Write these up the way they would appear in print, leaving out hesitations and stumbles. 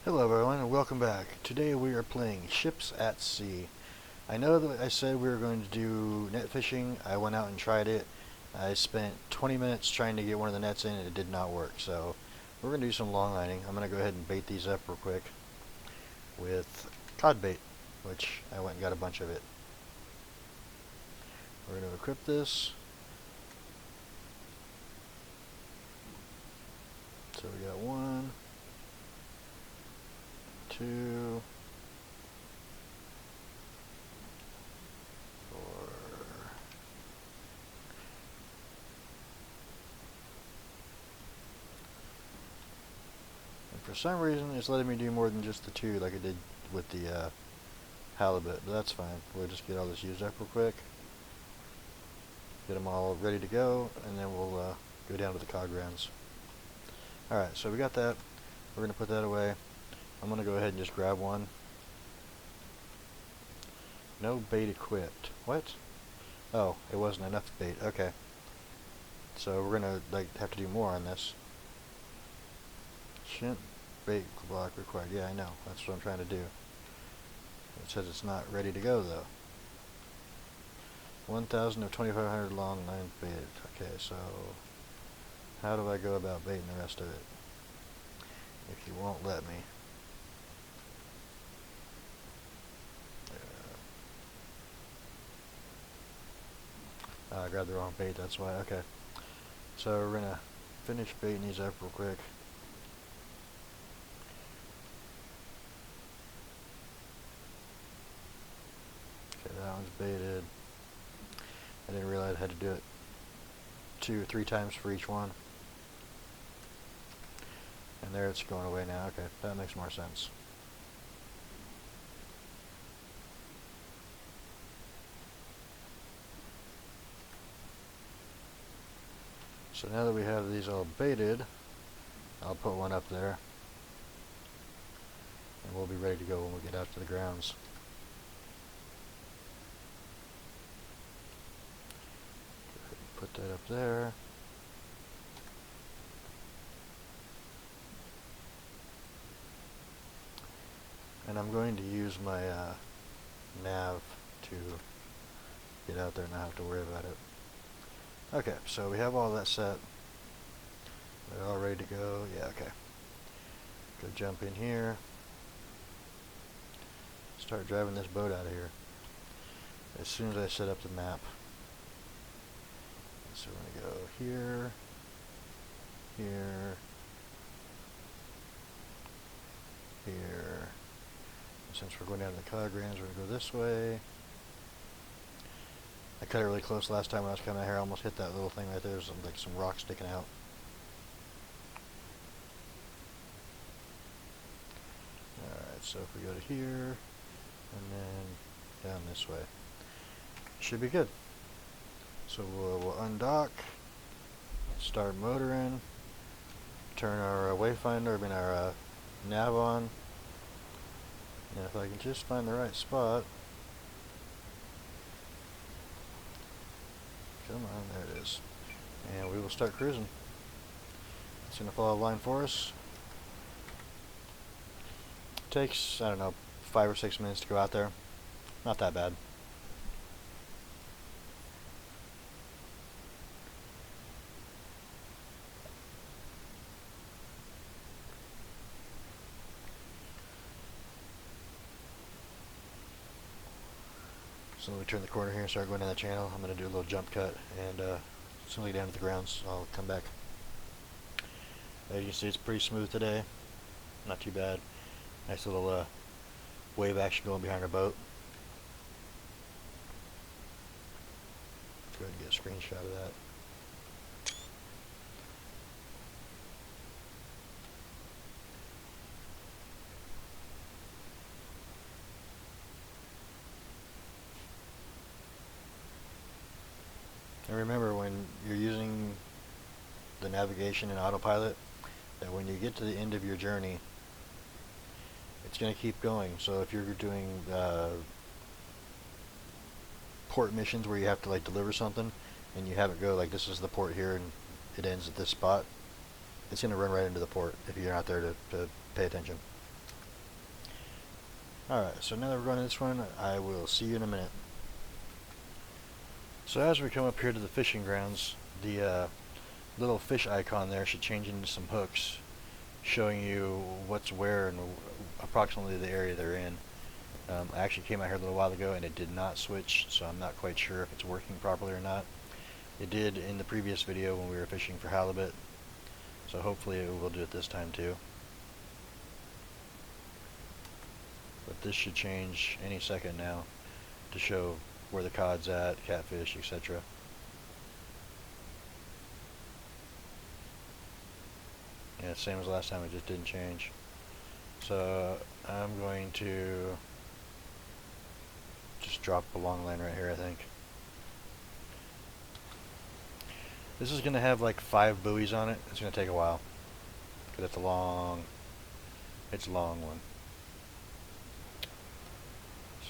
Hello everyone and welcome back. Today we are playing Ships at Sea. I know that I said we were going to do net fishing. I went out and tried it. I spent 20 minutes trying to get one of the nets in and it did not work. So we're going to do some long lining. I'm going to go ahead and bait these up real quick with cod bait, which I went and got a bunch of it. We're going to equip this. So we got 1, 2, 4. And for some reason, it's letting me do more than just the 2 like it did with the halibut, but that's fine. We'll just get all this used up real quick. Get them all ready to go, and then we'll go down to the cod grounds. Alright, so we got that. We're going to put that away. I'm going to go ahead and just grab one. No bait equipped. What? Oh, it wasn't enough bait. Okay. So we're going to have to do more on this. Shouldn't bait block required. Yeah, I know. That's what I'm trying to do. It says it's not ready to go though. 1,000 of 2,500 long line bait. Okay, so how do I go about baiting the rest of it? If you won't let me. I grabbed the wrong bait, that's why. Okay. So we're going to finish baiting these up real quick. Okay, that one's baited. I didn't realize I had to do it 2 or 3 times for each one. And there it's going away now. Okay, that makes more sense. So now that we have these all baited, I'll put one up there. And we'll be ready to go when we get out to the grounds. Put that up there. And I'm going to use my nav to get out there and not have to worry about it. Okay, so we have all that set. They're all ready to go. Yeah, okay. Go jump in here. Start driving this boat out of here as soon as I set up the map. So we're going to go here, here, here. And since we're going down to the cod grounds, we're going to go this way. I cut it really close last time when I was coming out here. I almost hit that little thing right there. There's some rocks sticking out. Alright, so if we go to here, and then down this way. Should be good. So we'll undock, start motoring, turn our wayfinder, our nav on, and if I can just find the right spot. Come on, there it is. And we will start cruising. It's going to follow a line for us. Takes, I don't know, 5 or 6 minutes to go out there. Not that bad. So when we turn the corner here and start going down the channel, I'm going to do a little jump cut, and as soon as we get down to the grounds, I'll come back. As you can see, it's pretty smooth today. Not too bad. Nice little wave action going behind our boat. Let's go ahead and get a screenshot of that. And remember, when you're using the navigation and autopilot, that when you get to the end of your journey, it's going to keep going. So if you're doing port missions where you have to deliver something, and you have it go this is the port here and it ends at this spot, it's going to run right into the port if you're not there to pay attention. Alright, so now that we're going to this one, I will see you in a minute. So as we come up here to the fishing grounds, the little fish icon there should change into some hooks, showing you what's where and approximately the area they're in. I actually came out here a little while ago and it did not switch, so I'm not quite sure if it's working properly or not. It did in the previous video when we were fishing for halibut, so hopefully it will do it this time too. But this should change any second now to show where the cod's at, catfish, etc. Yeah, same as last time, it just didn't change. So I'm going to just drop the long line right here, I think. This is going to have like 5 buoys on it. It's going to take a while, because it's a long one.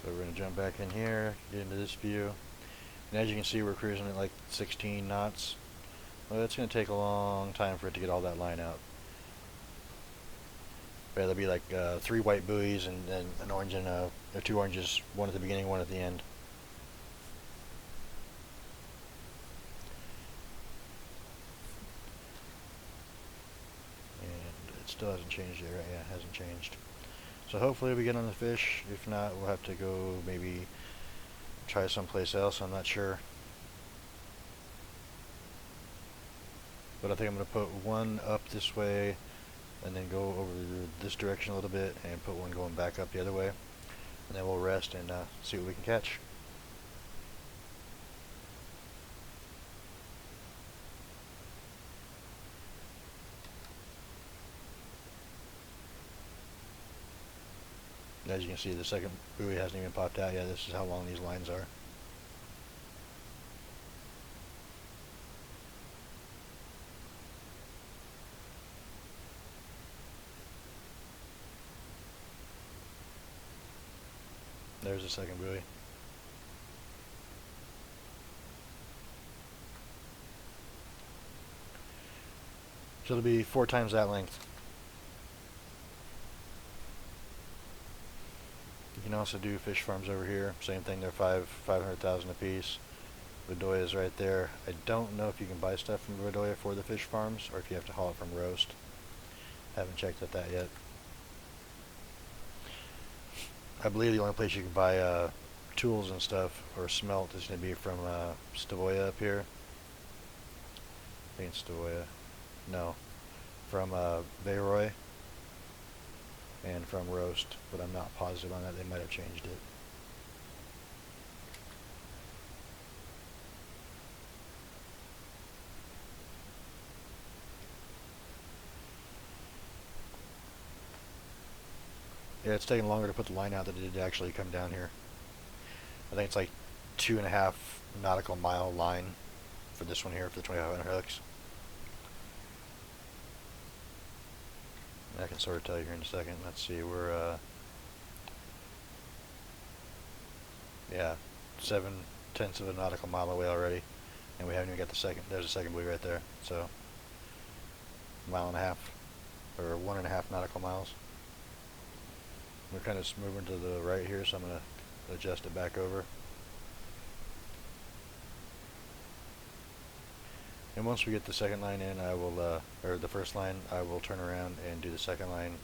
So we're going to jump back in here, get into this view. And as you can see, we're cruising at like 16 knots. Well, it's going to take a long time for it to get all that line out. But there'll be like 3 white buoys and then an orange and or 2 oranges, one at the beginning, one at the end. And it still hasn't changed yet, right? Yeah, it hasn't changed. So hopefully we get on the fish. If not, we'll have to go maybe try someplace else. I'm not sure. But I think I'm going to put one up this way and then go over this direction a little bit and put one going back up the other way. And then we'll rest and see what we can catch. As you can see, the second buoy hasn't even popped out yet. This is how long these lines are. There's the second buoy. So it'll be 4 times that length. You can also do fish farms over here. Same thing, they're 500,000 a piece. Bedoya's right there. I don't know if you can buy stuff from Bedoya for the fish farms or if you have to haul it from Roast. Haven't checked at that yet. I believe the only place you can buy tools and stuff or smelt is going to be from Stavoya up here. I think it's Stavoya. No. From Veyroy and from Roast, but I'm not positive on that. They might have changed it. Yeah, it's taking longer to put the line out than it did to actually come down here. I think it's like 2.5 nautical mile line for this one here for the 2500 hooks. I can sort of tell you here in a second. Let's see, we're yeah, 7/10 of a nautical mile away already, and we haven't even got the second. There's a second buoy right there. So 1.5 or 1.5 nautical miles. We're kind of moving to the right here, so I'm going to adjust it back over. And once we get the second line in, I will, or the first line, I will turn around and do the second line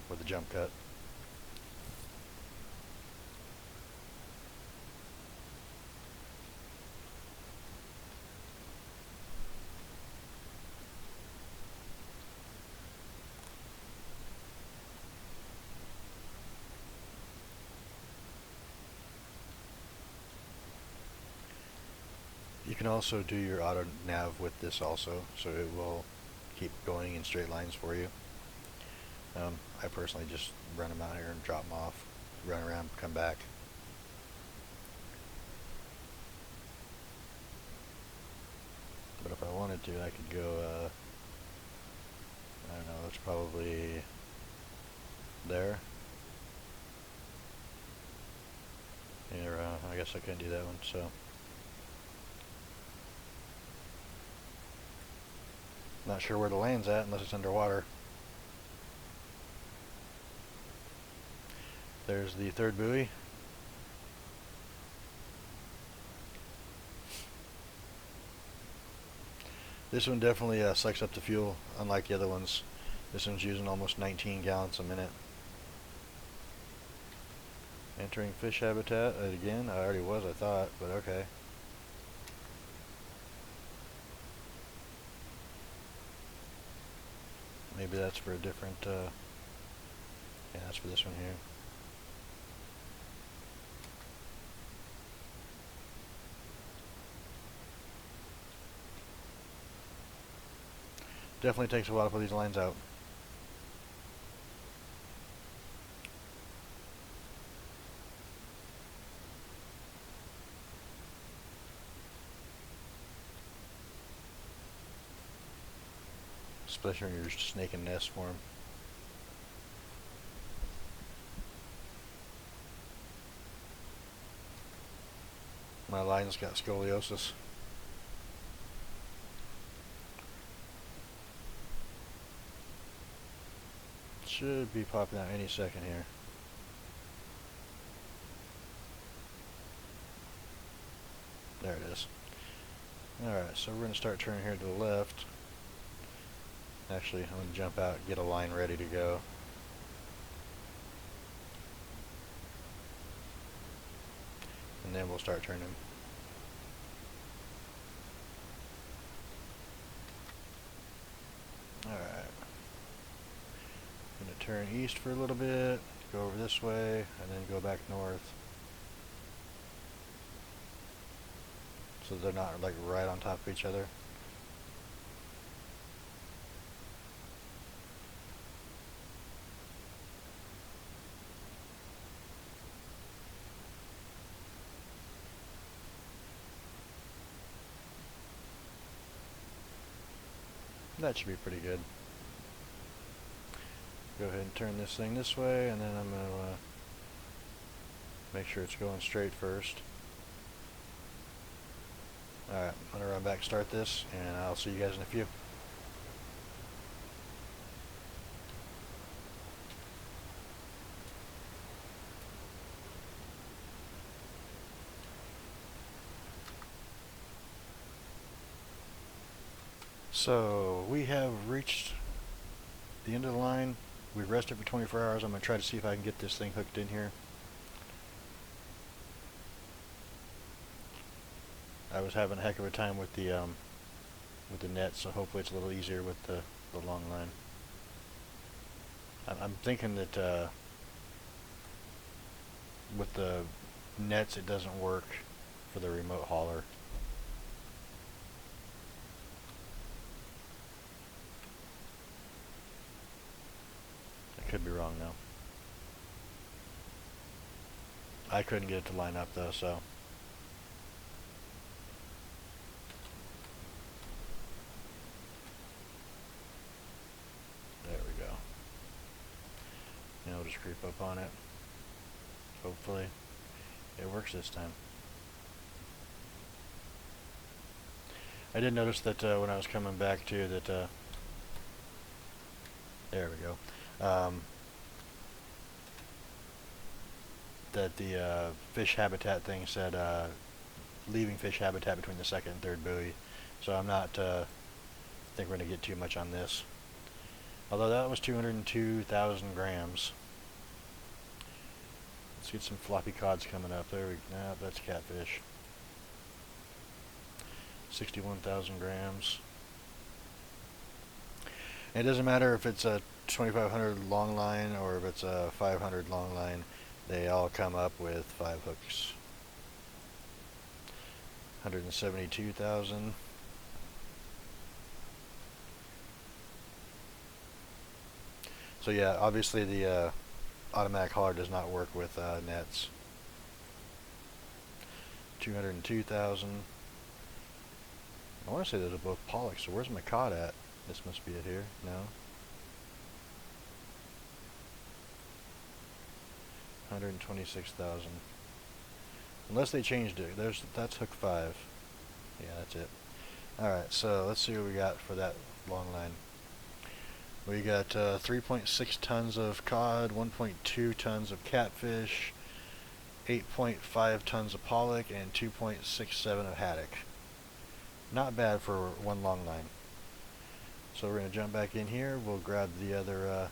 with the jump cut. You can also do your auto nav with this also, so it will keep going in straight lines for you. I personally just run them out here and drop them off, run around, come back. But if I wanted to, I could go, I don't know, it's probably there. Or, I guess I couldn't do that one, so. Not sure where the land's at unless it's underwater. There's the third buoy. This one definitely sucks up the fuel, unlike the other ones. This one's using almost 19 gallons a minute. Entering fish habitat again. I already was, I thought, but okay. Maybe that's for a different, yeah, that's for this one here. Definitely takes a while to put these lines out. Especially when you're snaking nests for them. My line's got scoliosis. Should be popping out any second here. There it is. Alright, so we're going to start turning here to the left. Actually, I'm going to jump out and get a line ready to go. And then we'll start turning. Alright. I'm going to turn east for a little bit, go over this way, and then go back north. So they're not like right on top of each other. That should be pretty good. Go ahead and turn this thing this way, and then I'm going to make sure it's going straight first. Alright, I'm going to run back, start this, and I'll see you guys in a few. So, we have reached the end of the line. We've rested for 24 hours. I'm going to try to see if I can get this thing hooked in here. I was having a heck of a time with the net, so hopefully it's a little easier with the long line. I'm thinking that with the nets it doesn't work for the remote hauler. I could be wrong though. I couldn't get it to line up though, so. There we go. Now we'll just creep up on it. Hopefully it works this time. I did notice that when I was coming back to that, there we go, that the fish habitat thing said leaving fish habitat between the second and third buoy. So I'm not, think we're going to get too much on this. Although that was 202,000 grams. Let's get some floppy cods coming up. There we go. Nah, that's catfish. 61,000 grams. And it doesn't matter if it's a 2500 long line or if it's a 500 long line. They all come up with 5 hooks. 172,000. So yeah, obviously the automatic hauler does not work with nets. 202,000. I want to say those are both pollocks, so where's my cod at? This must be it here. No. 126,000. Unless they changed it. That's hook 5. Yeah, that's it. Alright, so let's see what we got for that long line. We got 3.6 tons of cod, 1.2 tons of catfish, 8.5 tons of pollock, and 2.67 of haddock. Not bad for one long line. So we're going to jump back in here. We'll grab the other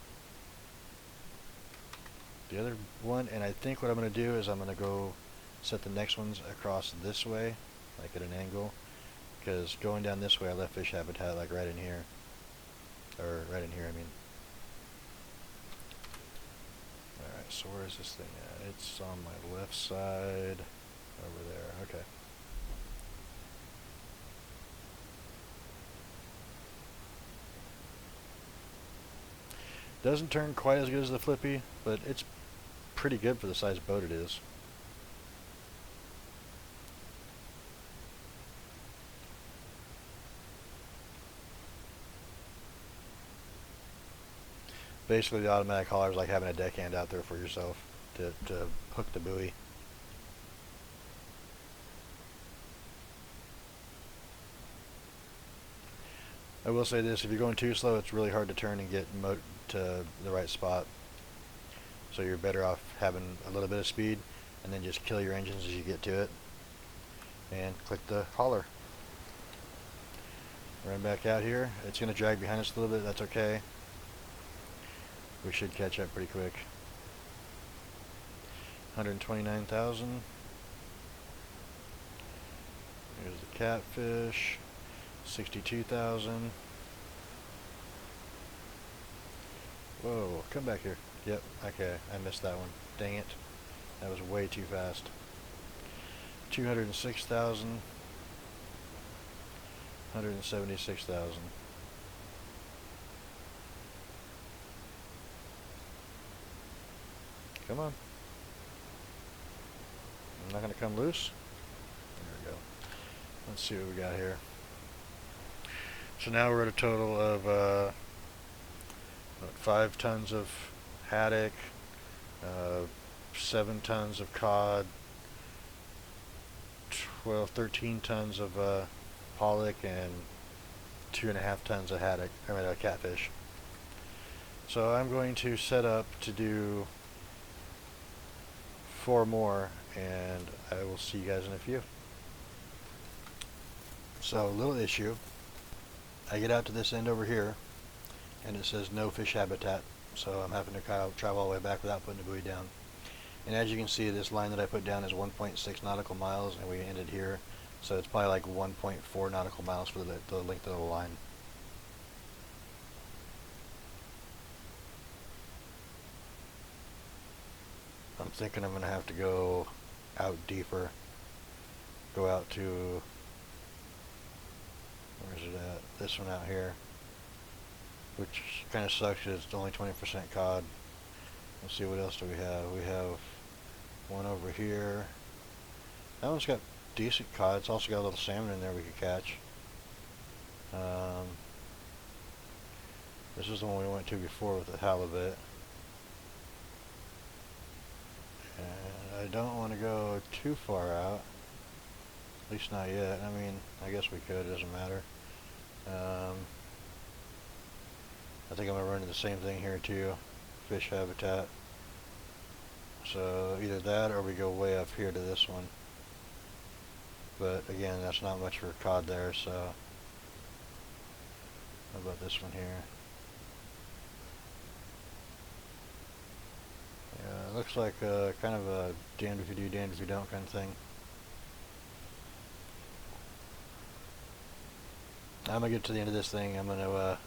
one, and I think what I'm going to do is I'm going to go set the next ones across this way, like at an angle, because going down this way I left fish habitat like right in here, or right in here I mean. Alright, so where is this thing at? It's on my left side, over there, okay. Doesn't turn quite as good as the flippy, but it's pretty good for the size boat it is. Basically, the automatic hauler is like having a deckhand out there for yourself to hook the buoy. I will say this, if you're going too slow, it's really hard to turn and get to the right spot. So you're better off having a little bit of speed and then just kill your engines as you get to it. And click the hauler. Run back out here. It's going to drag behind us a little bit, that's okay. We should catch up pretty quick. 129,000. Here's the catfish. 62,000. Whoa, come back here. Yep, okay, I missed that one. Dang it. That was way too fast. 206,000. 176,000. Come on. I'm not going to come loose. There we go. Let's see what we got here. So now we're at a total of 5 tons of haddock, 7 tons of cod, 13 tons of pollock, and 2.5 tons of haddock, catfish. So I'm going to set up to do 4 more, and I will see you guys in a few. So, little issue. I get out to this end over here, and it says no fish habitat, so I'm having to kind of travel all the way back without putting the buoy down. And as you can see, this line that I put down is 1.6 nautical miles, and we ended here, so it's probably like 1.4 nautical miles for the length of the line. I'm thinking I'm going to have to go out deeper, go out to, where's it at? This one out here, which kind of sucks because it's only 20% cod. Let's see, what else do we have? We have one over here. That one's got decent cod. It's also got a little salmon in there we could catch. This is the one we went to before with the halibut. And I don't want to go too far out. At least not yet. I mean, I guess we could. It doesn't matter. I think I'm going to run into the same thing here too. Fish habitat. So either that or we go way up here to this one. But again, that's not much for cod there, so how about this one here? Yeah, it looks like kind of a damned if you do, damned if you don't kind of thing. I'm going to get to the end of this thing. I'm going to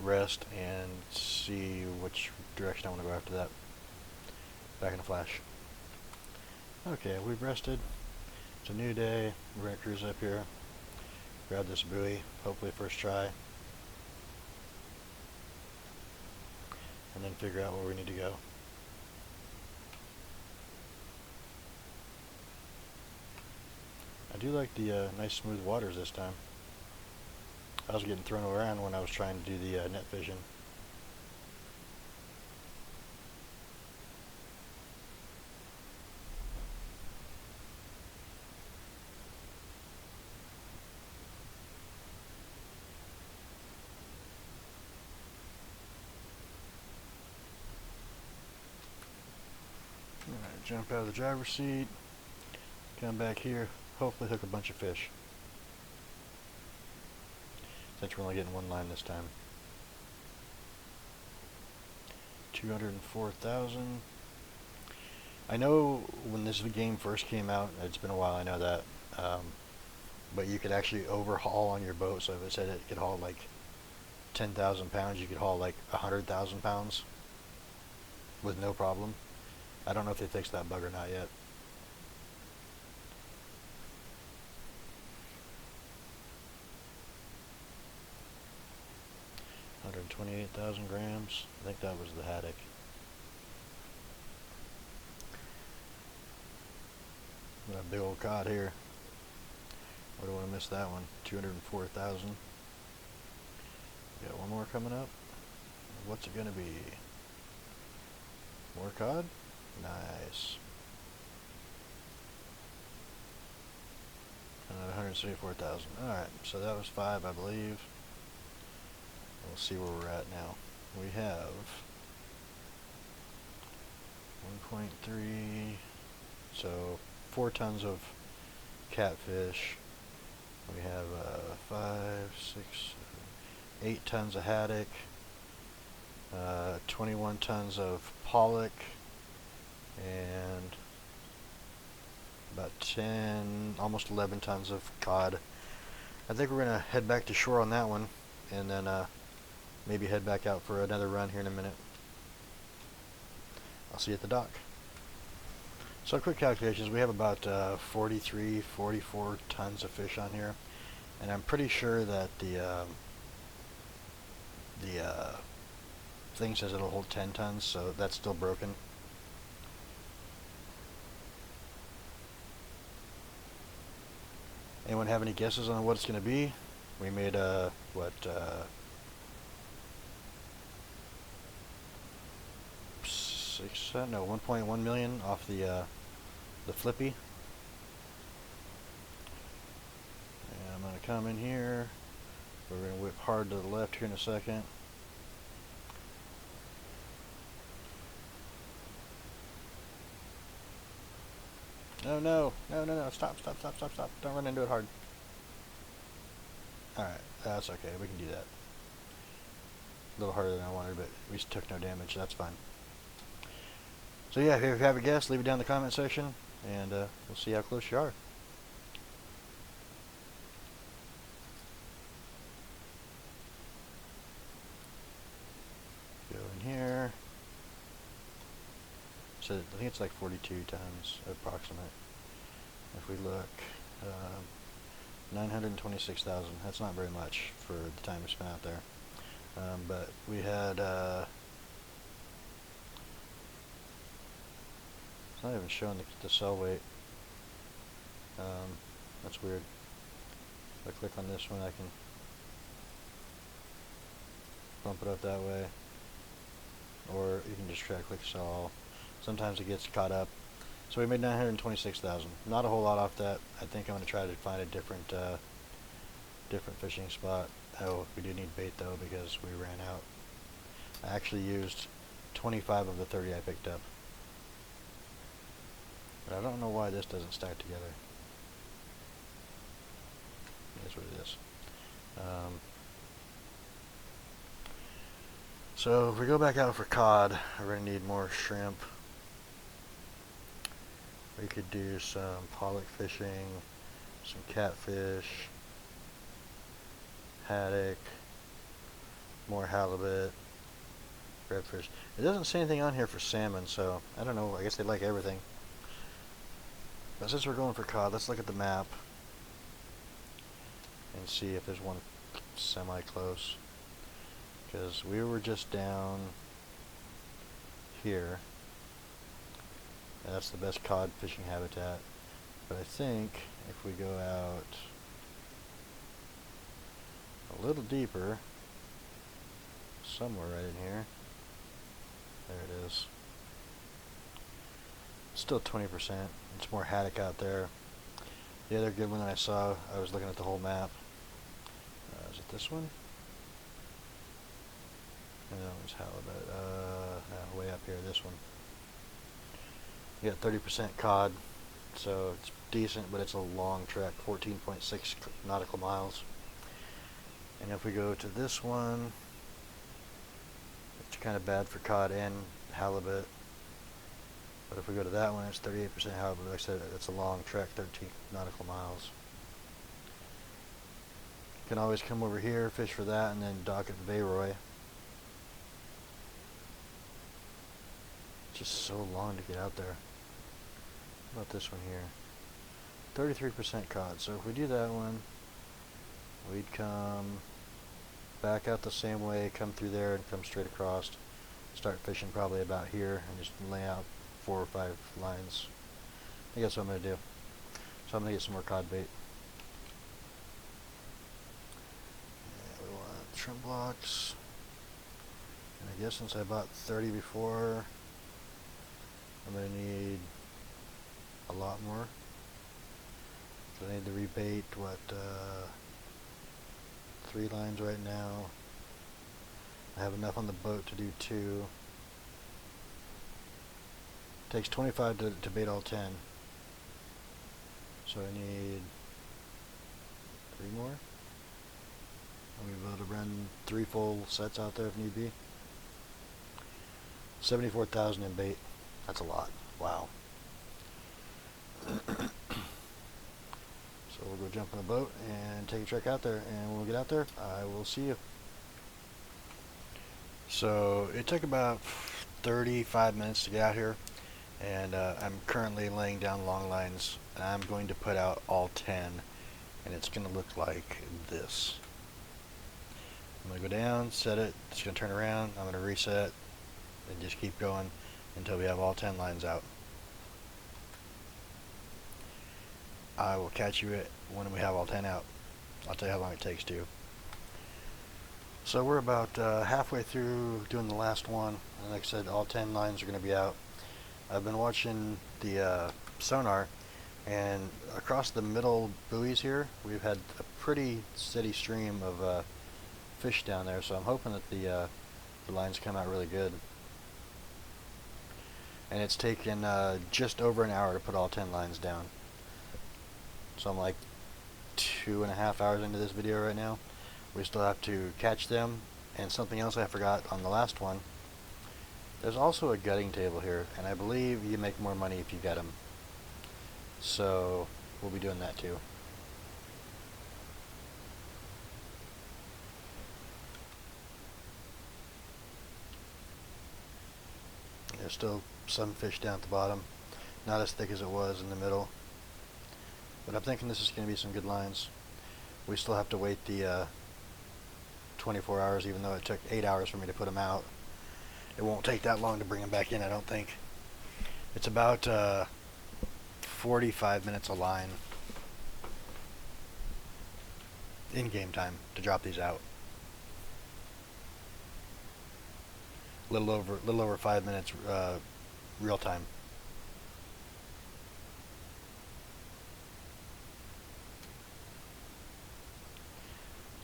rest and see which direction I want to go after that. Back in a flash. Okay, we've rested. It's a new day. We're going to cruise up here. Grab this buoy, hopefully first try. And then figure out where we need to go. I do like the nice smooth waters this time. I was getting thrown around when I was trying to do the net fishing. Jump out of the driver's seat, come back here, hopefully hook a bunch of fish. Since we're only getting one line this time. 204,000. I know when this game first came out, it's been a while, I know that, but you could actually overhaul on your boat, so if it said it could haul like 10,000 pounds, you could haul like 100,000 pounds with no problem. I don't know if they fixed that bug or not yet. $128,000 grams. I think that was the Haddock. Got a big old cod here. I don't want to miss that one. 204,000. Got one more coming up. What's it gonna be? More cod? Nice. Another 174,000. Alright, so that was 5, I believe. We'll see where we're at now. We have 1.3, so 4 tons of catfish. We have 5, 6, 8 tons of haddock, 21 tons of pollock, and about 10, almost 11 tons of cod. I think we're going to head back to shore on that one, and then maybe head back out for another run here in a minute. I'll see you at the dock. So quick calculations, we have about 43, 44 tons of fish on here, and I'm pretty sure that the thing says it'll hold 10 tons, so that's still broken. Anyone have any guesses on what it's going to be? We made what, 1.1 million off the flippy. And I'm going to come in here. We're going to whip hard to the left here in a second. No, no, no, no, no, stop, stop, stop, stop, stop. Don't run into it hard. Alright, that's okay, we can do that. A little harder than I wanted, but we took no damage, so that's fine. So yeah, if you have a guess, leave it down in the comment section, and we'll see how close you are. Go in here. So I think it's like 42 tons approximate. If we look, 926,000. That's not very much for the time we spent out there. But we had, it's not even showing the cell weight. That's weird. If I click on this one, I can bump it up that way. Or you can just try to click sell all. Sometimes it gets caught up. So we made 926,000. Not a whole lot off that. I think I'm going to try to find a different different fishing spot. Oh, we do need bait though because we ran out. I actually used 25 of the 30 I picked up. But I don't know why this doesn't stack together. That's what it is. So if we go back out for cod, we're going to need more shrimp. We could do some pollock fishing, some catfish, haddock, more halibut, redfish. It doesn't say anything on here for salmon, so I don't know. I guess they like everything. But since we're going for cod, let's look at the map and see if there's one semi-close. Because we were just down here. And that's the best cod fishing habitat. But I think if we go out a little deeper, somewhere right in here, there it is. Still 20%. It's more haddock out there. The other good one that I saw, I was looking at the whole map. Is it this one? No, it's halibut. No, way up here, this one. You got 30% cod, so it's decent, but it's a long trek, 14.6 nautical miles. And if we go to this one, it's kind of bad for cod and halibut. But if we go to that one, it's 38% halibut. Like I said, it's a long trek, 13 nautical miles. You can always come over here, fish for that, and then dock at Bayroy. It's just so long to get out there. How about this one here? 33% cod. So if we do that one, we'd come back out the same way, come through there, and come straight across. Start fishing probably about here, and just lay out 4 or 5 lines. I think that's what I'm going to do. So I'm going to get some more cod bait. And we want trim blocks. And I guess since I bought 30 before, I'm going to need a lot more. So I need to rebait, 3 lines right now. I have enough on the boat to do 2. Takes 25 to bait all 10. So I need 3 more. I'll be able to run 3 full sets out there if need be. 74,000 in bait. That's a lot. Wow. So we'll go jump in the boat and take a trek out there, and when we get out there, I will see you. So it took about 35 minutes to get out here, and I'm currently laying down long lines, and I'm going to put out all 10, and it's going to look like this. I'm going to go down, set it, it's going to turn around, I'm going to reset, and just keep going until we have all 10 lines out. I will catch you when we have all 10 out. I'll tell you how long it takes to. So we're about halfway through doing the last one, and like I said, all 10 lines are going to be out. I've been watching the sonar, and across the middle buoys here, we've had a pretty steady stream of fish down there, so I'm hoping that the lines come out really good. And it's taken just over an hour to put all 10 lines down. So I'm like 2.5 hours into this video right now. We still have to catch them, and something else I forgot on the last one. There's also a gutting table here, and I believe you make more money if you gut them. So we'll be doing that too. There's still some fish down at the bottom, not as thick as it was in the middle. But I'm thinking this is going to be some good lines. We still have to wait the 24 hours, even though it took 8 hours for me to put them out. It won't take that long to bring them back in, I don't think. It's about 45 minutes a line in game time to drop these out. Little over 5 minutes real time.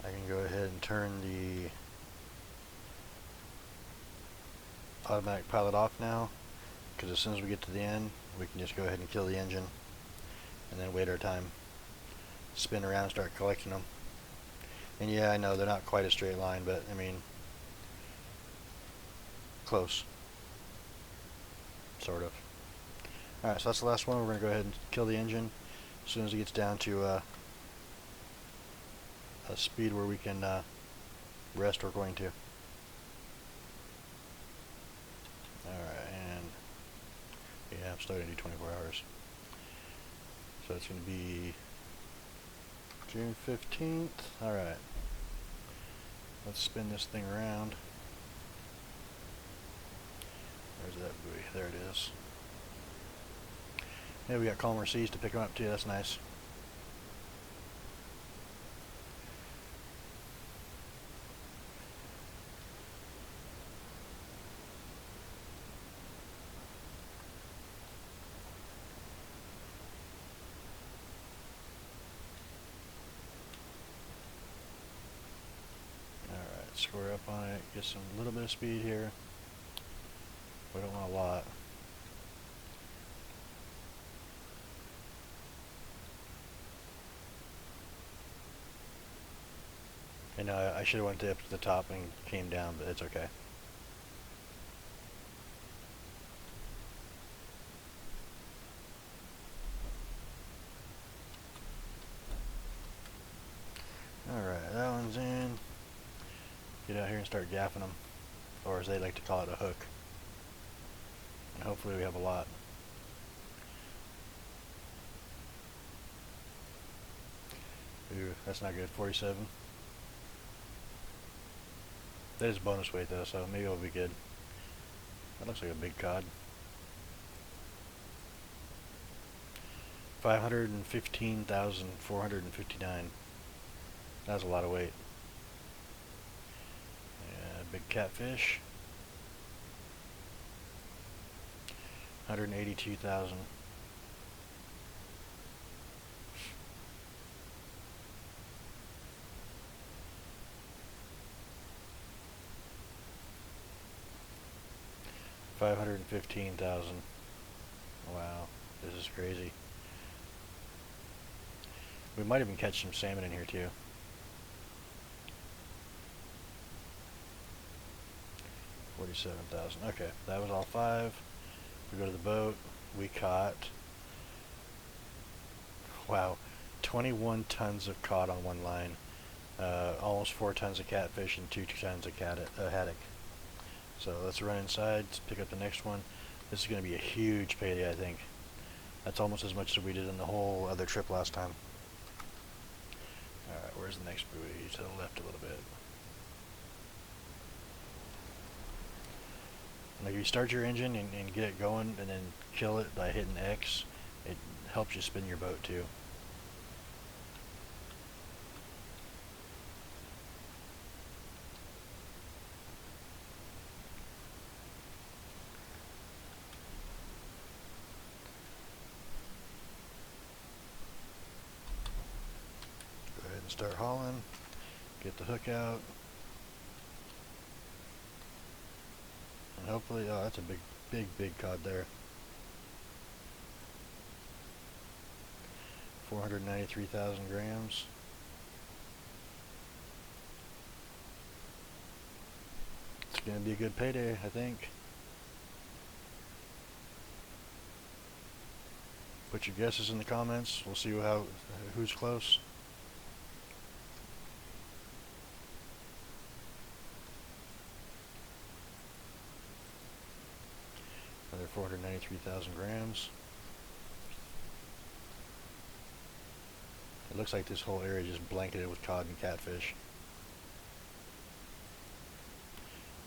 I can go ahead and turn the automatic pilot off now, because as soon as we get to the end, we can just go ahead and kill the engine and then wait our time, spin around and start collecting them. And yeah, I know they're not quite a straight line, but I mean, close, sort of. Alright, so that's the last one. We're going to go ahead and kill the engine as soon as it gets down to a speed where we can rest. We're going to. Alright, and yeah, I'm still going to do 24 hours. So it's going to be June 15th. Alright, let's spin this thing around. Where's that buoy? There it is. Yeah, we got calmer seas to pick them up too. That's nice. Alright, score up on it, get some little bit of speed here. We don't want a lot. And I should have went up to the top and came down, but it's okay. Alright, that one's in. Get out here and start gaffing them. Or as they like to call it, a hook. And hopefully we have a lot. Ooh, that's not good. 47. That is bonus weight though, so maybe it'll be good. That looks like a big cod. 515,459. That's a lot of weight. Yeah, big catfish. 182,000. $515,000. Wow, this is crazy. We might even catch some salmon in here too. $47,000. Okay, that was all 5. We go to the boat. We caught, wow, 21 tons of cod on one line. Almost 4 tons of catfish and 2 tons of haddock. So let's run inside, let's pick up the next one. This is going to be a huge payday, I think. That's almost as much as we did in the whole other trip last time. Alright, where's the next buoy? To the left a little bit. Like if you start your engine and get it going and then kill it by hitting X, it helps you spin your boat too. Go ahead and start hauling. Get the hook out. And hopefully, oh, that's a big cod there. 493,000 grams. It's going to be a good payday, I think. Put your guesses in the comments. We'll see who's close. Another 493,000 grams. It looks like this whole area is just blanketed with cod and catfish.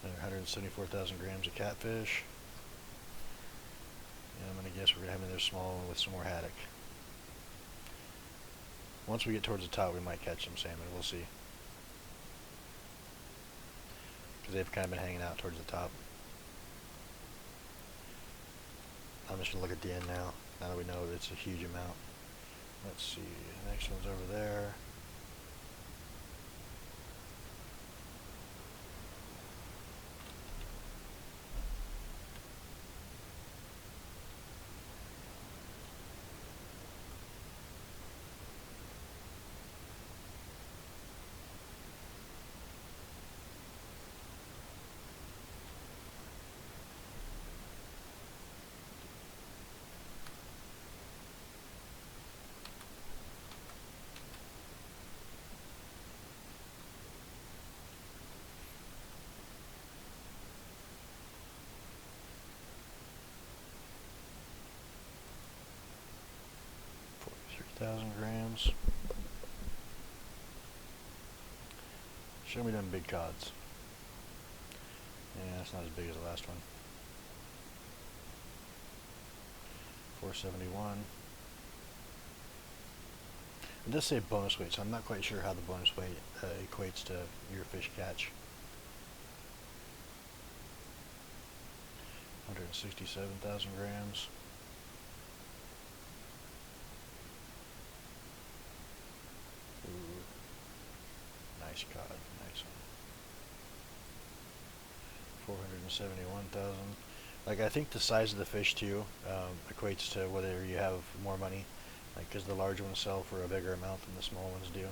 Another 174,000 grams of catfish. And I'm going to guess we're going to have another small one with some more haddock. Once we get towards the top, we might catch some salmon. We'll see. Because they've kind of been hanging out towards the top. I'm just going to look at the end now that we know that it's a huge amount. Let's see, the next one's over there. Thousand grams. Show me them big cods. Yeah, it's not as big as the last one. 471. It does say bonus weight, so I'm not quite sure how the bonus weight equates to your fish catch. 167,000 grams. Ooh, nice cod, nice one. 471,000. Like, I think the size of the fish too equates to whether you have more money, like because the large ones sell for a bigger amount than the small ones do.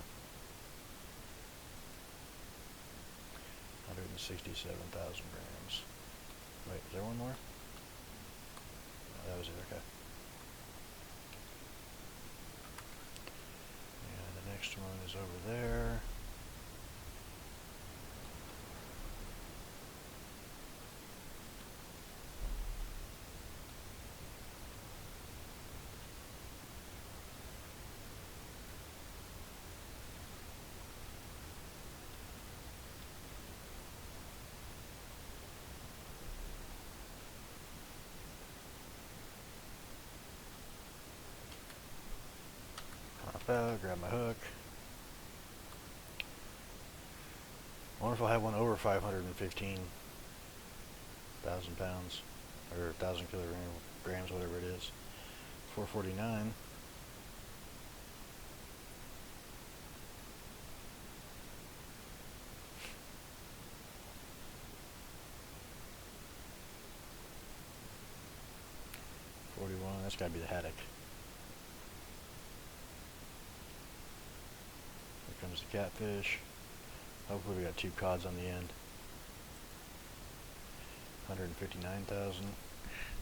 167,000 grams. Wait, is there one more? No, that was it, okay. And the next one is over there. Out, grab my hook. I wonder if I'll have one over 515,000 pounds, or 1,000 kilograms, whatever it is. 449. That's got to be the haddock. Here comes the catfish. Hopefully we got 2 cods on the end. 159,000.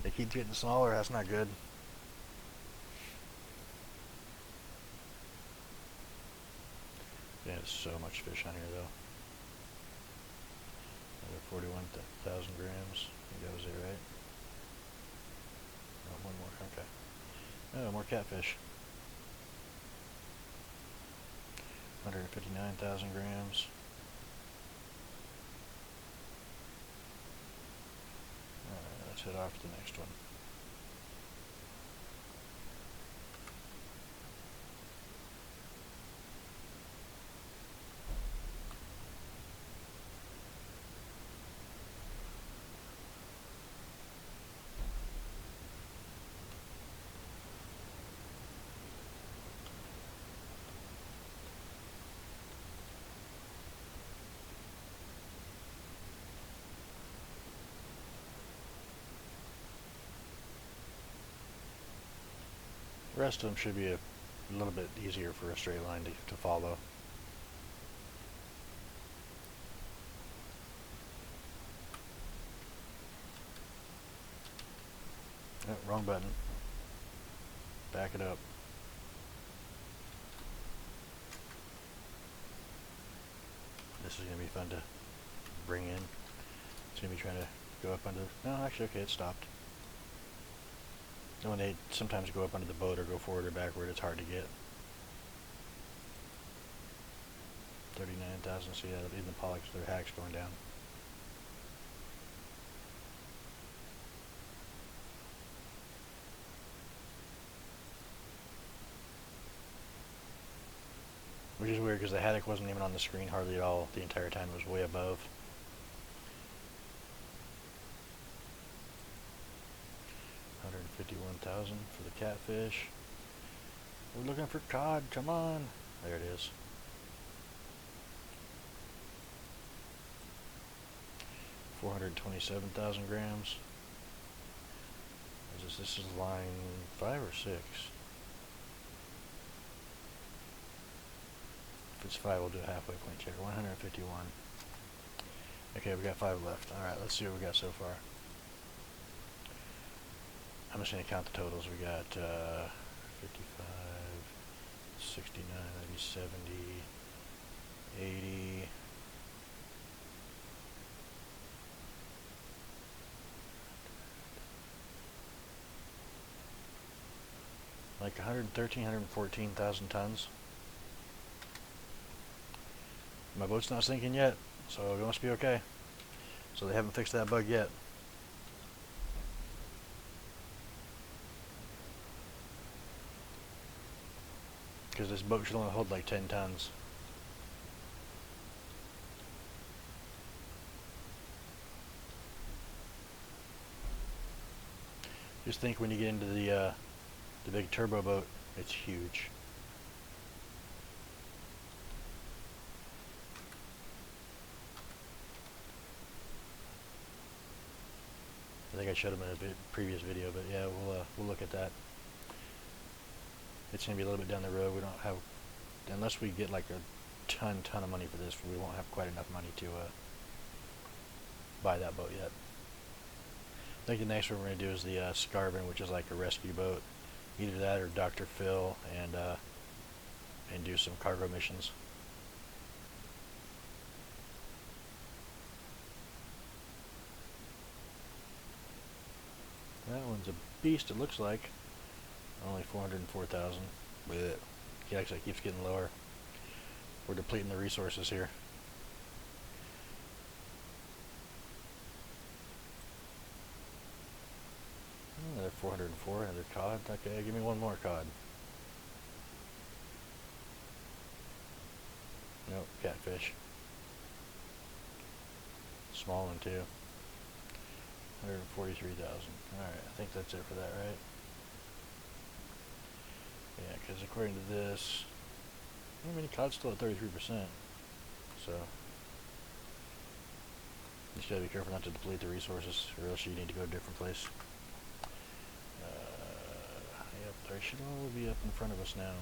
They keep getting smaller. That's not good. Yeah, there's so much fish on here though. Another 41,000 grams. I think that was it, right? Oh, one more. Okay. Oh, more catfish. 159,000 grams. Alright, let's head off to the next one. The rest of them should be a little bit easier for a straight line to follow. Oh, wrong button. Back it up. This is going to be fun to bring in. It's going to be trying to go up under... No, actually, okay, it stopped. When they sometimes go up under the boat or go forward or backward, it's hard to get. 39,000, see that? Even the pollocks, their hack's going down. Which is weird because the haddock wasn't even on the screen hardly at all the entire time. It was way above. 151,000 for the catfish. We're looking for cod, come on. There it is. $427,000 grams. This is line 5 or 6. If it's 5, we'll do a halfway point check. 151. Okay, we got 5 left. Alright, let's see what we got so far. I'm just going to count the totals. We got 55, 69, maybe 70, 80. Like 113, 114,000 tons. My boat's not sinking yet, so it must be okay. So they haven't fixed that bug yet. Because this boat should only hold like 10 tons. Just think when you get into the big turbo boat, it's huge. I think I showed them in a previous video, but yeah, we'll look at that. It's going to be a little bit down the road. We don't have, unless we get like a ton of money for this, we won't have quite enough money to buy that boat yet. I think the next one we're going to do is the Scarbon, which is like a rescue boat. Either that or Dr. Phil, and do some cargo missions. That one's a beast, it looks like. Only 404,000. But it actually keeps getting lower. We're depleting the resources here. Another 404, another cod. Okay, give me one more cod. Nope, catfish. Small one too. 143,000. Alright, I think that's it for that, right? Yeah, because according to this, I mean, cod's still at 33%. So, you just gotta be careful not to deplete the resources, or else you need to go to a different place. Yep, they should all be up in front of us now.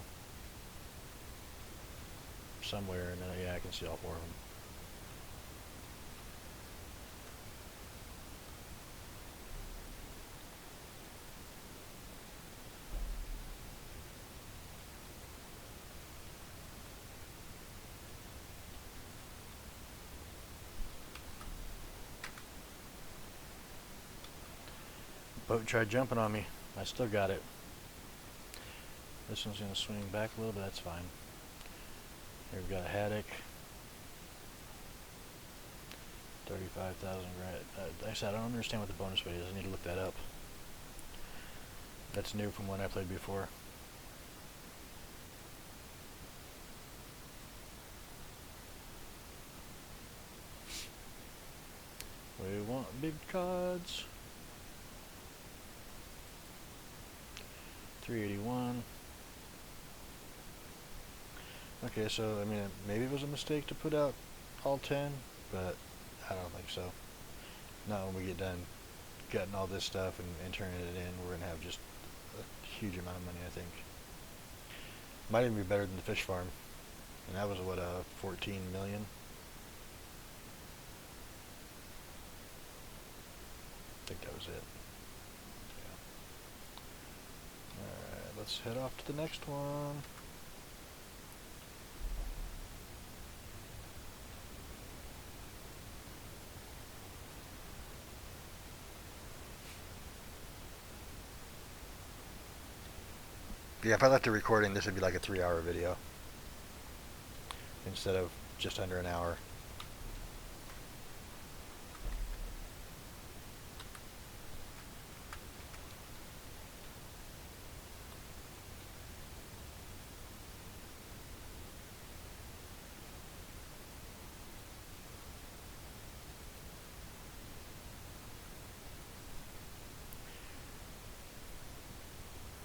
Somewhere, and then, yeah, I can see all four of them. Boat tried jumping on me. I still got it. This one's going to swing back a little bit, that's fine. Here we've got a Haddock. 35,000 grand. Like I said, I don't understand what the bonus weight is. I need to look that up. That's new from when I played before. We want big cods. 381. Okay, so I mean, maybe it was a mistake to put out all 10, but I don't think so. Not when we get done getting all this stuff and turning it in, we're gonna have just a huge amount of money, I think. Might even be better than the fish farm, and that was what, 14 million. I think that was it. Alright, let's head off to the next one. Yeah, if I left the recording, this would be like a 3-hour video instead of just under an hour.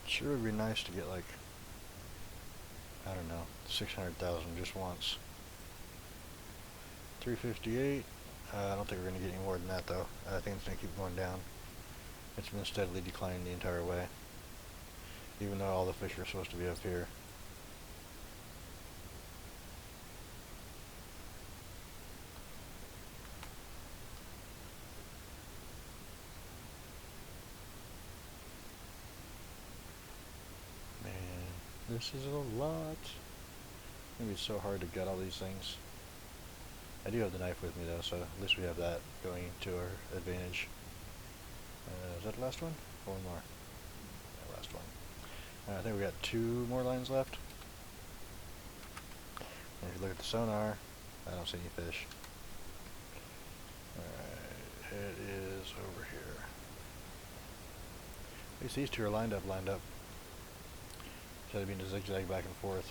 Sure would be nice to get like, I don't know, 600,000 just once. 358. I don't think we're going to get any more than that though. I think it's going to keep going down. It's been steadily declining the entire way, even though all the fish are supposed to be up here. This is a lot. Maybe it's so hard to gut all these things. I do have the knife with me though, so at least we have that going to our advantage. Is that the last one? One more. Yeah, last one. I think we got 2 more lines left. And if you look at the sonar, I don't see any fish. Alright, it is over here. At least these 2 are lined up. Instead of being to zigzag back and forth.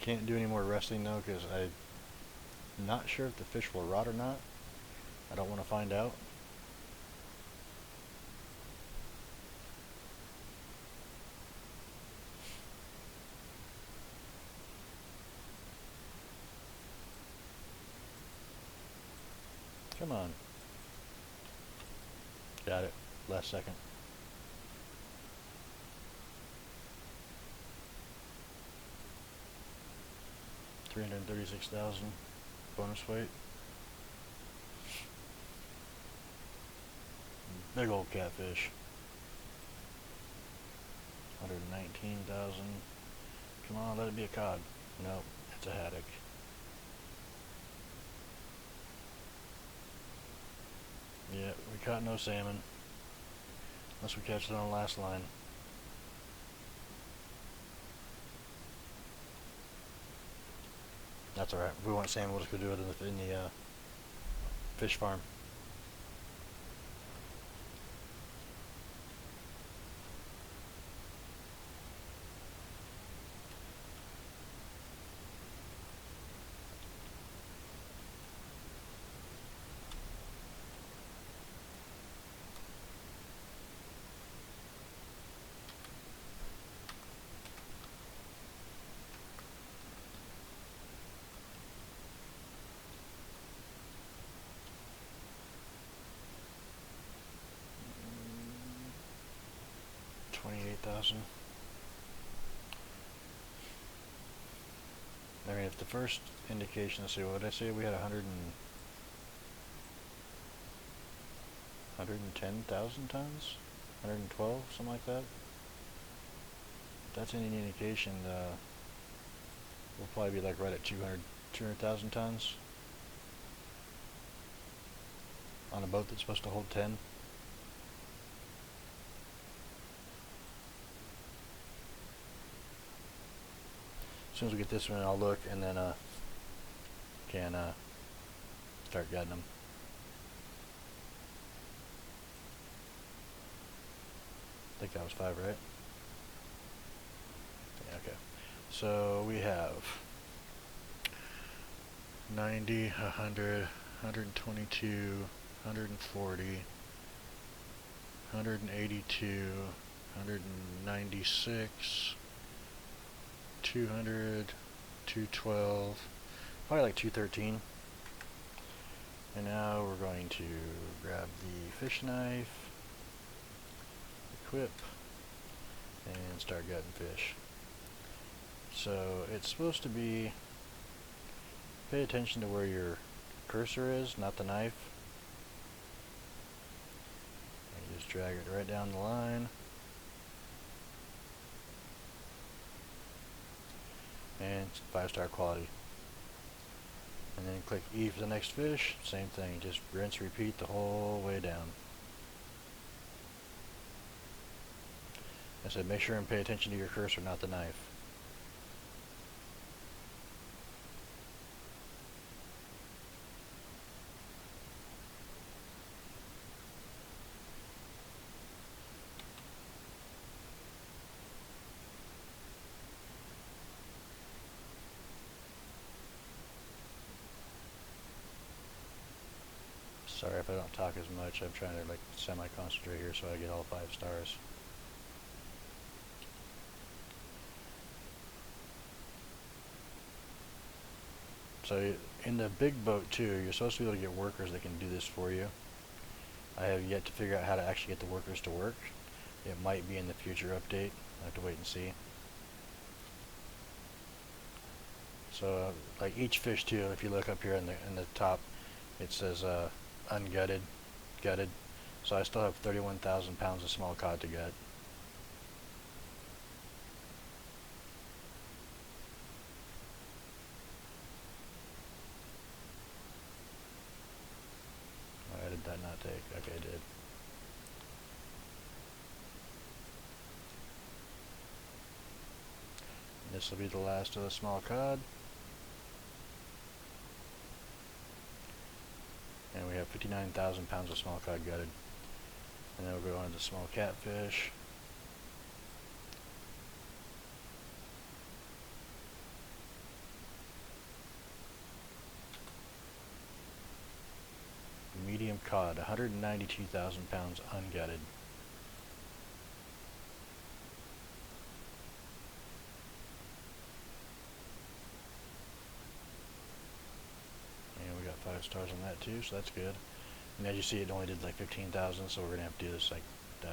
Can't do any more resting though, because I'm not sure if the fish will rot or not. I don't want to find out. Come on. Got it. Last second. $336,000 bonus weight. Big old catfish. 119,000. Come on, let it be a cod. Nope, it's a haddock. Yeah, we caught no salmon. Unless we catch it on the last line. That's alright. If we want salmon, we'll just go do it in the fish farm. $28,000. I mean, if the first indication, let's see, what did I say? We had 110,000 tons? 112, something like that? If that's any indication, we'll probably be like right at 200,000 tons on a boat that's supposed to hold 10. As soon as we get this one, I'll look and then can start getting them. I think that was 5, right? Yeah, okay. So we have 90, 100, 122, 140, 182, 196, 200, 212, probably like 213. And now we're going to grab the fish knife, equip, and start gutting fish. So it's supposed to be, pay attention to where your cursor is, not the knife. And just drag it right down the line. And 5-star quality. And then click E for the next fish. Same thing, just rinse, repeat the whole way down. I said make sure and pay attention to your cursor, not the knife. Sorry if I don't talk as much. I'm trying to like semi-concentrate here so I get all 5 stars. So in the big boat too, you're supposed to be able to get workers that can do this for you. I have yet to figure out how to actually get the workers to work. It might be in the future update. I have to wait and see. So like each fish too, if you look up here in the top, it says ungutted, gutted. So I still have 31,000 pounds of small cod to gut. Why did that not take? Okay, it did. This will be the last of the small cod. And we have 59,000 pounds of small cod gutted. And then we'll go on to small catfish. Medium cod, 192,000 pounds ungutted. And we got 5 stars on that too, so that's good. And as you see, it only did like 15,000, so we're gonna have to do this like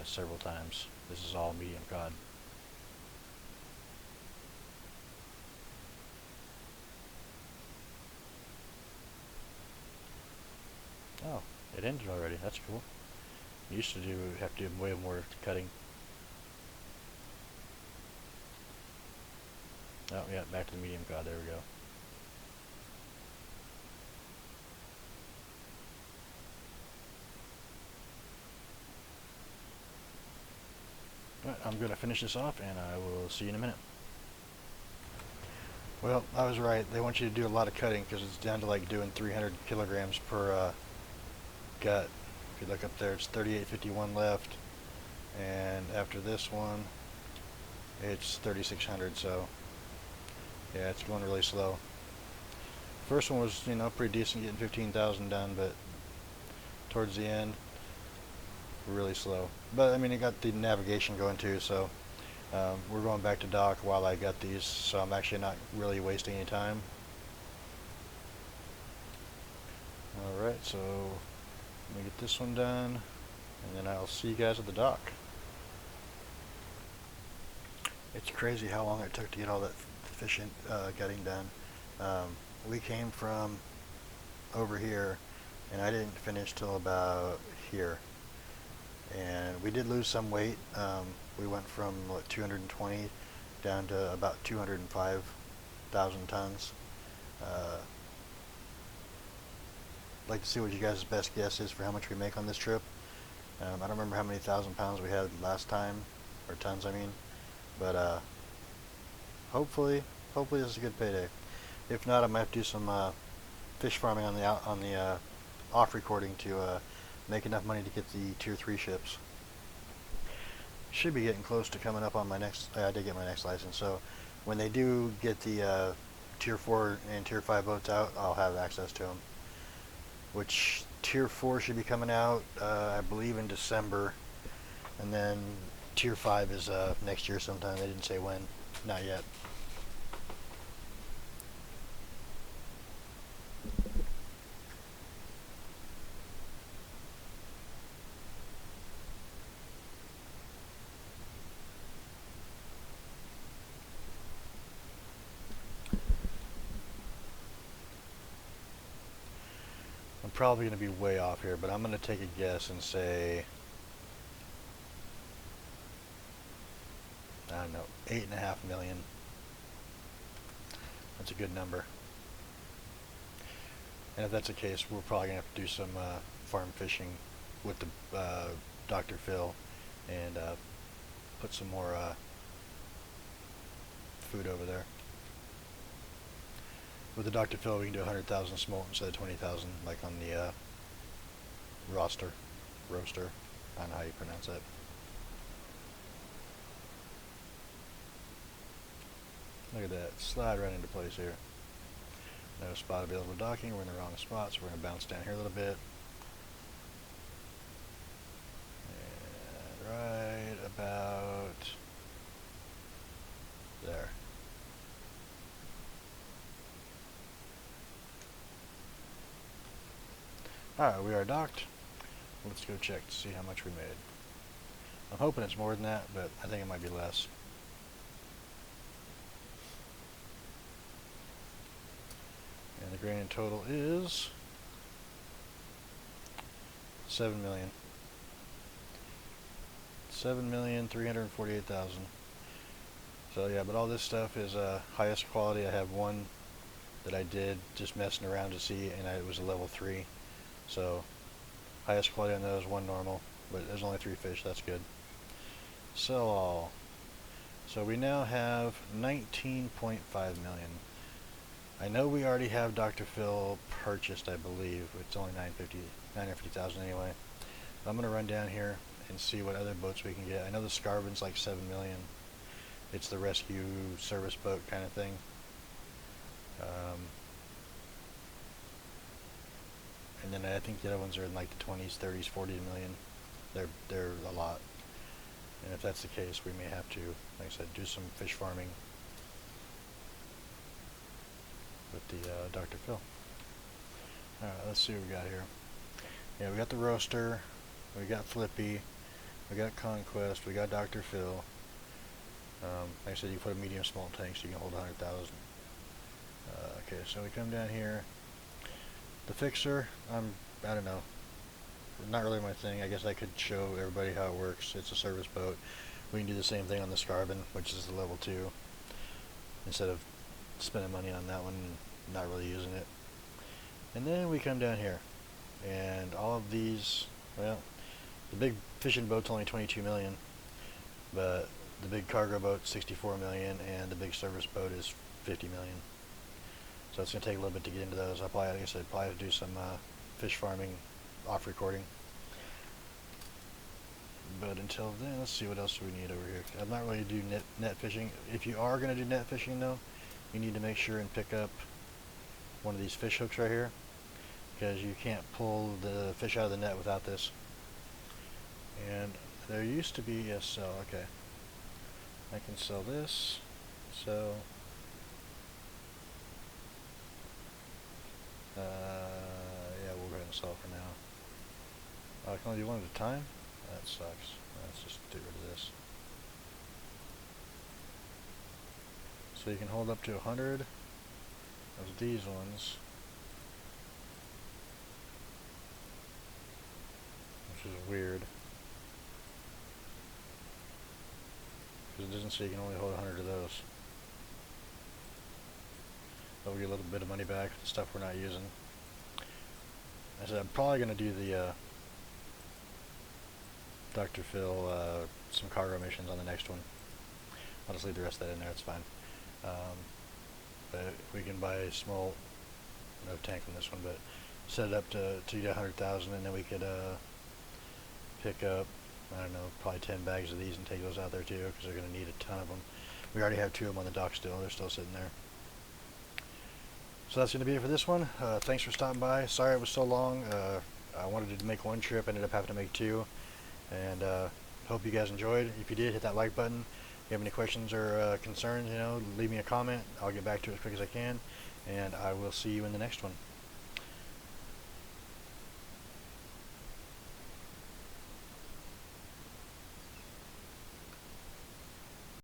several times. This is all medium cod. Oh, it ended already. That's cool. You used to have to do way more cutting. Oh yeah, back to the medium cod. There we go. Alright, I'm gonna finish this off, and I will see you in a minute. Well, I was right. They want you to do a lot of cutting because it's down to like doing 300 kilograms per gut. If you look up there, it's 3851 left, and after this one, it's 3600. So yeah, it's going really slow. First one was, you know, pretty decent, getting 15,000 done, but towards the end, really slow. But I mean, it got the navigation going too, so we're going back to dock while I got these, so I'm actually not really wasting any time. Alright, so let me get this one done, and then I'll see you guys at the dock. It's crazy how long it took to get all that fishing gutting done. We came from over here, and I didn't finish till about here. And we did lose some weight. We went from what, 220 down to about 205,000 tons. I'd like to see what you guys' best guess is for how much we make on this trip. I don't remember how many thousand pounds we had last time, or tons I mean, but hopefully this is a good payday. If not, I might have to do some fish farming on the off recording to make enough money to get the tier 3 ships. Should be getting close to coming up on my next. I did get my next license, so when they do get the tier 4 and tier 5 boats out, I'll have access to them. Which tier 4 should be coming out, I believe, in December, and then tier 5 is next year sometime. They didn't say when, not yet. I'm probably going to be way off here, but I'm going to take a guess and say, I don't know, 8.5 million. That's a good number. And if that's the case, we're probably going to have to do some farm fishing with the Dr. Phil and put some more food over there. With the Dr. Phil, we can do 100,000 smolt instead of 20,000, like on the roaster. I don't know how you pronounce that. Look at that, slide right into place here. No spot available docking, we're in the wrong spot, so we're going to bounce down here a little bit. And right about there. Alright, we are docked. Let's go check to see how much we made. I'm hoping it's more than that, but I think it might be less. And the grand total is 7 million. 7,348,000. So yeah, but all this stuff is highest quality. I have one that I did just messing around to see, and it was a level 3. So highest quality on those, one normal, but there's only 3 fish. That's good. Sell all. So we now have 19.5 million. I know we already have Dr. Phil purchased, I believe. It's only 950,000 anyway. I'm going to run down here and see what other boats we can get. I know the Scarvin's like 7 million. It's the rescue service boat kind of thing. And then I think the other ones are in like the 20s, 30s, 40 million. They're a lot. And if that's the case, we may have to, like I said, do some fish farming with the Dr. Phil. Alright, let's see what we got here. Yeah, we got the roaster, we got Flippy, we got Conquest, we got Dr. Phil. Like I said, you put a medium small tank so you can hold 100,000. Okay, so we come down here. The fixer, I don't know, not really my thing. I guess I could show everybody how it works. It's a service boat. We can do the same thing on the Scarbon, which is the level 2, instead of spending money on that one and not really using it. And then we come down here, and all of these, well, the big fishing boat's only 22 million, but the big cargo boat's 64 million, and the big service boat is 50 million. So it's going to take a little bit to get into those. I'll probably, like I said, probably have to do some fish farming off recording. But until then, let's see what else we need over here. I'm not really do net fishing. If you are going to do net fishing though, you need to make sure and pick up one of these fish hooks right here, because you can't pull the fish out of the net without this. And there used to be a sell. Okay, I can sell this. So yeah, we'll go ahead and sell for now. I can only do one at a time? That sucks. Let's just get rid of this. So you can hold up to 100 of these ones, which is weird, because it doesn't say you can only hold 100 of those. But we get a little bit of money back, the stuff we're not using. I said I'm probably going to do the Dr. Phil, some cargo missions on the next one. I'll just leave the rest of that in there, it's fine. But we can buy a small, no tank on this one, but set it up to get 100,000, and then we could pick up, I don't know, probably 10 bags of these and take those out there too, because they're going to need a ton of them. We already have 2 of them on the dock still, they're still sitting there. So that's going to be it for this one. Thanks for stopping by. Sorry it was so long. I wanted to make one trip, ended up having to make 2. And hope you guys enjoyed. If you did, hit that like button. If you have any questions or concerns, leave me a comment. I'll get back to it as quick as I can. And I will see you in the next one.